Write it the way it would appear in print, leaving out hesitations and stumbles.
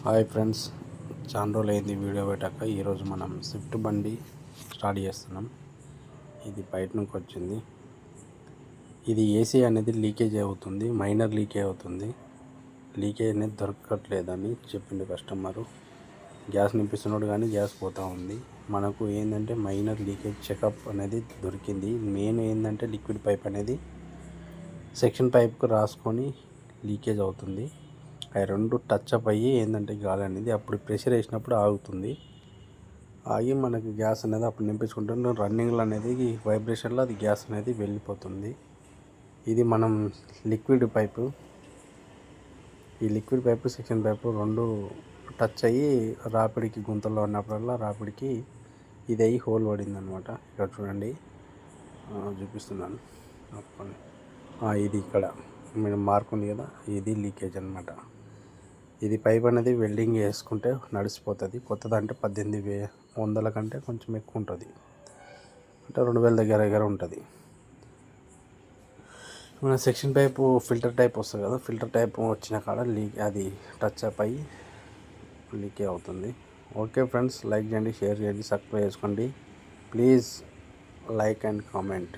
Hi friends, చాలా రోజులు అయింది వీడియో పెట్టాక. ఈరోజు మనం స్విఫ్ట్ బండి స్టార్ట్ చేస్తున్నాం. ఇది బయట నుంచి వచ్చింది. ఇది ఏసీ అనేది లీకేజ్ అవుతుంది, మైనర్ లీకేజ్ అవుతుంది. లీకేజ్ అనేది దొరకట్లేదని చెప్పిండు కస్టమరు. గ్యాస్ నింపిస్తున్నాడు కానీ గ్యాస్ పోతూ ఉంది. మనకు ఏంటంటే మైనర్ లీకేజ్ చెకప్ అనేది దొరికింది. మెయిన్ ఏంటంటే లిక్విడ్ పైప్ అనేది సెక్షన్ పైప్కు రాసుకొని లీకేజ్ అవుతుంది. అవి రెండు టచ్ అప్ అయ్యి ఏంటంటే గాలి అనేది అప్పుడు ప్రెషర్ వేసినప్పుడు ఆగుతుంది. ఆగి మనకి గ్యాస్ అనేది అప్పుడు నింపించుకుంటే రన్నింగ్లో అనేది వైబ్రేషన్లో అది గ్యాస్ అనేది వెళ్ళిపోతుంది. ఇది మనం లిక్విడ్ పైపు, ఈ లిక్విడ్ పైపు సెక్షన్ పైపు రెండు టచ్ అయ్యి రాపిడికి గుంతల్లో ఉన్నప్పుడల్లా రాపిడికి ఇది అయ్యి హోల్ పడింది అనమాట. ఇక్కడ చూడండి, చూపిస్తున్నాను. ఇది ఇక్కడ మీరు మార్క్ ఉంది కదా, ఇది లీకేజ్ అనమాట. ఇది పైప్ అనేది వెల్డింగ్ వేసుకుంటే నడిచిపోతుంది. కొత్తదంటే 1800 కంటే కొంచెం ఎక్కువ ఉంటుంది, అంటే 2000 దగ్గర ఉంటుంది. మన సెక్షన్ పైపు ఫిల్టర్ టైప్ వస్తుంది కదా, ఫిల్టర్ టైప్ వచ్చిన కాడ అది టచ్ అప్ అయ్యి లీకే అవుతుంది. ఓకే ఫ్రెండ్స్, లైక్ చేయండి, షేర్ చేయండి, సబ్స్క్రైబ్ చేసుకోండి. Please like and comment.